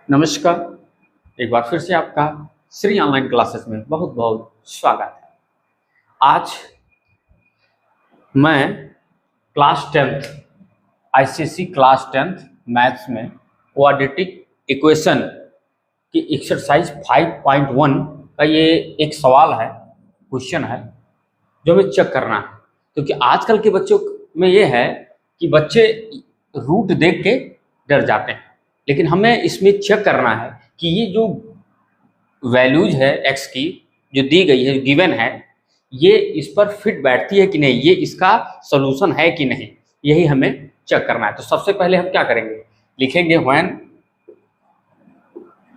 नमस्कार। एक बार फिर से आपका श्री ऑनलाइन क्लासेस में बहुत बहुत स्वागत है। आज मैं class 10th ICSE class 10th maths में क्वाड्रेटिक इक्वेशन की एक्सरसाइज 5.1 का ये एक सवाल है, क्वेश्चन है जो हमें चेक करना है। क्योंकि आजकल के बच्चों में ये है कि बच्चे रूट देख के डर जाते हैं, लेकिन हमें इसमें चेक करना है कि ये जो वैल्यूज है एक्स की जो दी गई है, गिवन है, ये इस पर फिट बैठती है कि नहीं, ये इसका सॉल्यूशन है कि नहीं, यही हमें चेक करना है। तो सबसे पहले हम क्या करेंगे, लिखेंगे व्हेन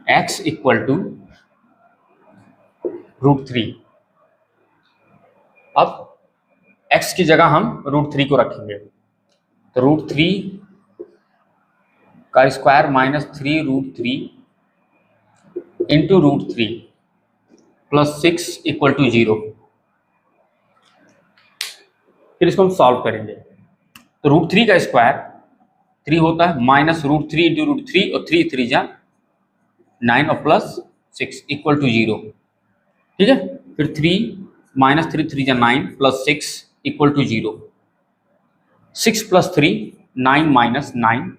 x इक्वल टू √3। अब x की जगह हम √3 को रखेंगे, तो √3 का square -3√3 into √3 plus 6 equal to 0। फिर इसको हम सॉल्व करेंगे, तो √3 का स्क्वायर 3 होता है, -√3 इंटू √3 और 3 3 जा 9 और प्लस 6 इक्वल टू 0। ठीक है, फिर 3 -3 3 जा 9 plus 6 equal to 0। 6 plus 3 9 minus 9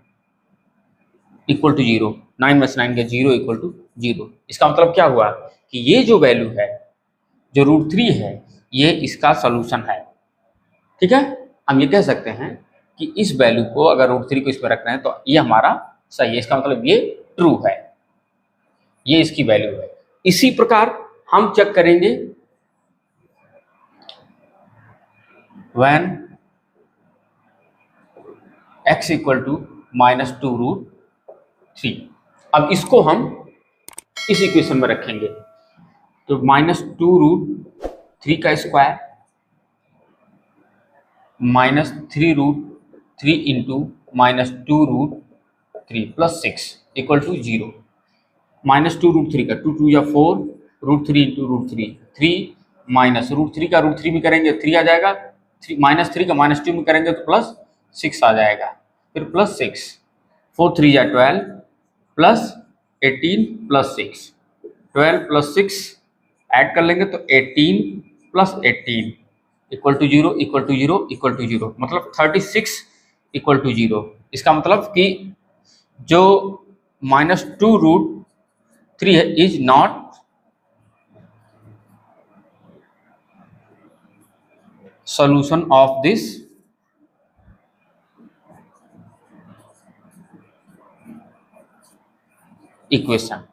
equal to 0। 9 minus 9 का 0 इक्वल टू 0। इसका मतलब क्या हुआ कि ये जो वैल्यू है जो √3 है ये इसका सॉल्यूशन है। ठीक है, हम ये कह सकते हैं कि इस वैल्यू को अगर √3 को इसमें रखना है तो ये हमारा सही है, इसका मतलब ये ट्रू है, ये इसकी वैल्यू है। इसी प्रकार हम चेक करेंगे व्हेन x इक्वल टू -2√3। अब इसको हम इस इक्वेशन में रखेंगे, तो -2√3 का square -3√3 into -2√3 plus 6 equal to 0। -2√3 का 2 2 या 4, √3 इंटू √3 3 माइनस √3 का √3 में करेंगे 3 आ जाएगा, -3 का -2 में करेंगे तो प्लस 6 आ जाएगा, फिर प्लस 6, 4 3 या 12 प्लस 18 प्लस 6, 12 प्लस 6 ऐड कर लेंगे तो 18 plus 18 equal to 0 equal to 0 equal to 0, मतलब 36 इक्वल टू 0। इसका मतलब कि जो -2√3 है is not solution of this equation.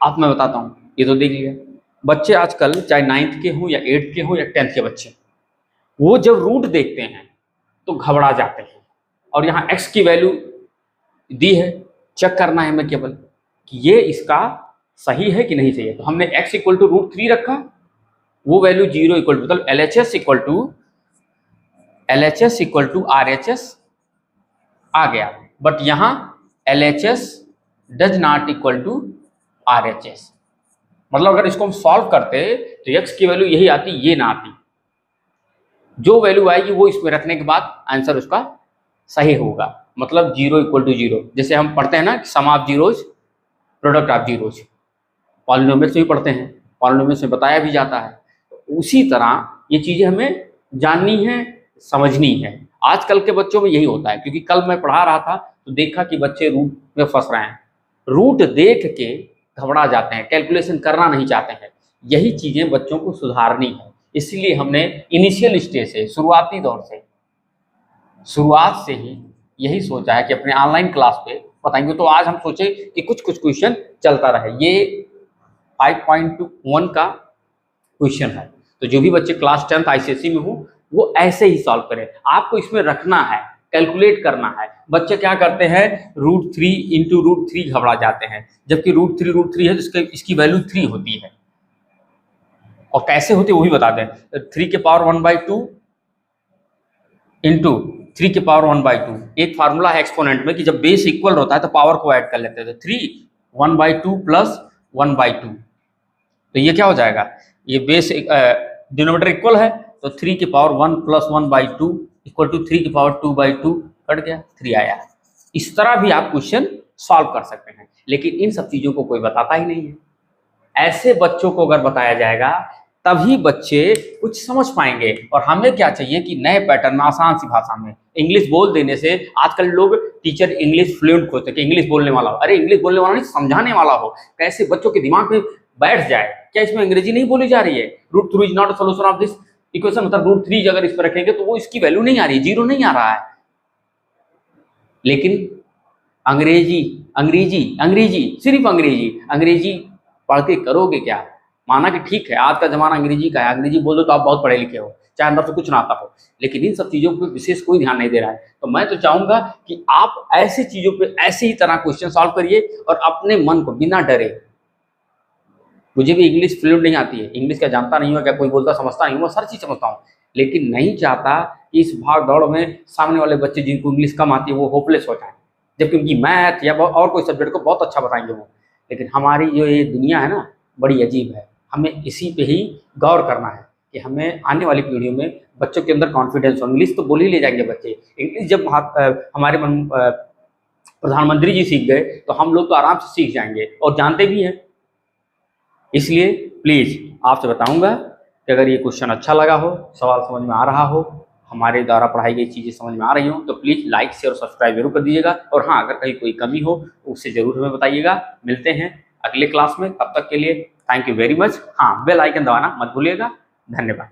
अब मैं बताता हूं, ये तो देख लिया, बच्चे आजकल चाहे 9th के हो या 8th के हो या 10th के बच्चे, वो जब रूट देखते हैं तो घबरा जाते हैं। और यहाँ x की वैल्यू दी है, चेक करना है हमें केवल कि ये इसका सही है कि नहीं सही है। तो हमने x इक्वल टू √3 रखा, वो वैल्यू 0 इक्वल टू, मतलब LHS इक्वल टू RHS आ गया, बट यहाँ LHS does not equal to RHS। मतलब अगर इसको हम सॉल्व करते तो x की वैल्यू यही आती, ये ना आती। जो वैल्यू आएगी वो इसमें रखने के बाद आंसर उसका सही होगा, मतलब 0 इक्वल टू 0। जैसे हम पढ़ते हैं ना, sum of zeros product of zeros, polynomials में पढ़ते हैं, पॉलिनोमियल्स में बताया भी जाता है। उसी तरह ये चीजें हमें जाननी है, समझनी है। आजकल के बच्चों में यही होता है, क्योंकि कल मैं पढ़ा रहा था तो देखा कि बच्चे रूट में फंस रहे हैं, रूट देख के घबरा जाते हैं, कैलकुलेशन करना नहीं चाहते हैं। यही चीजें बच्चों को सुधारनी है, इसलिए हमने इनिशियल स्टेज से, शुरुआती दौर से, शुरुआत से ही यही सोचा है कि अपने ऑनलाइन क्लास पे बताएंगे। तो आज हम सोचे कि कुछ क्वेश्चन चलता रहे। ये 5.1 का क्वेश्चन है, तो जो भी बच्चे क्लास 10th आईसीएसई में हो वो ऐसे ही सॉल्व करें। आपको इसमें रखना है, कैलकुलेट करना है। बच्चे क्या करते हैं, √3 इंटू √3 घबरा जाते हैं, जबकि √3 है तो इसकी वैल्यू 3 होती है। और कैसे होती है वो भी बता दें, 3 के पावर 1/2 इंटू 3 के पावर 1/2। एक फार्मूला है एक्सपोनेंट में कि जब बेस इक्वल होता है तो पावर को ऐड कर लेते हैं, तो 3 1/2 प्लस 1/2। तो ये क्या हो जाएगा, ये बेस डिनोमिनेटर इक्वल है तो 3 की पावर 1 प्लस 1/2 इक्वल टू 3 की पावर 2/2, कट गया, 3 आया। इस तरह भी आप क्वेश्चन सॉल्व कर सकते हैं। लेकिन इन सब चीज़ों को कोई बताता ही नहीं है। ऐसे बच्चों को अगर बताया जाएगा तभी बच्चे कुछ समझ पाएंगे। और हमें क्या चाहिए कि नए पैटर्न में आसान सी भाषा में इंग्लिश बोल देने से, आजकल लोग टीचर इंग्लिश फ्लुएंट खोजते हैं कि इंग्लिश बोलने वाला हो। अरे इंग्लिश बोलने वाला नहीं, समझाने वाला हो, कैसे बच्चों के दिमाग में बैठ जाए। क्या इसमें अंग्रेजी नहीं बोली जा रही है? √3 is not a solution of this equation, मतलब √3 अगर इस पर रखेंगे तो वो इसकी वैल्यू नहीं आ रही है, जीरो नहीं आ रहा है। लेकिन अंग्रेजी अंग्रेजी अंग्रेजी सिर्फ अंग्रेजी पढ़ के करोगे क्या? माना कि ठीक है आज का जमाना अंग्रेजी का है, अंग्रेजी बोल दो तो आप बहुत पढ़े लिखे हो, चाहे अंदर से कुछ ना आता हो, लेकिन इन सब चीज़ों पर विशेष कोई ध्यान नहीं दे रहा है। तो मैं तो चाहूँगा कि आप ऐसी चीज़ों पे ऐसे ही तरह क्वेश्चन सॉल्व करिए और अपने मन को बिना डरे। मुझे भी इंग्लिश फ्लुएंट नहीं आती है, इंग्लिश क्या जानता नहीं हूँ, क्या कोई बोलता समझता नहीं हूँ, मैं हर चीज़ समझता हूँ, लेकिन नहीं चाहता कि इस भाग दौड़ में सामने वाले बच्चे जिनको इंग्लिश कम आती है वो होपलेस हो जाए, जबकि उनकी मैथ या और कोई सब्जेक्ट को बहुत अच्छा बताएंगे वो। लेकिन हमारी जो ये दुनिया है ना, बड़ी अजीब है। हमें इसी पे ही गौर करना है कि हमें आने वाली पीढ़ियों में बच्चों के अंदर कॉन्फिडेंस हो। इंग्लिश तो बोल ही ले जाएंगे बच्चे, इंग्लिश जब हमारे प्रधानमंत्री जी सीख गए तो हम लोग तो आराम से सीख जाएंगे और जानते भी हैं। इसलिए प्लीज़ आपसे बताऊंगा कि अगर ये क्वेश्चन अच्छा लगा हो, सवाल समझ में आ रहा हो, हमारे द्वारा पढ़ाई गई चीज़ें समझ में आ रही हो, तो प्लीज़ लाइक शेयर और सब्सक्राइब जरूर कर दीजिएगा। और हाँ, अगर कहीं कोई कमी हो उससे ज़रूर हमें बताइएगा। मिलते हैं अगले क्लास में, तब तक के लिए थैंक यू वेरी मच। हाँ, बेल आइकन दबाना मत भूलिएगा। धन्यवाद।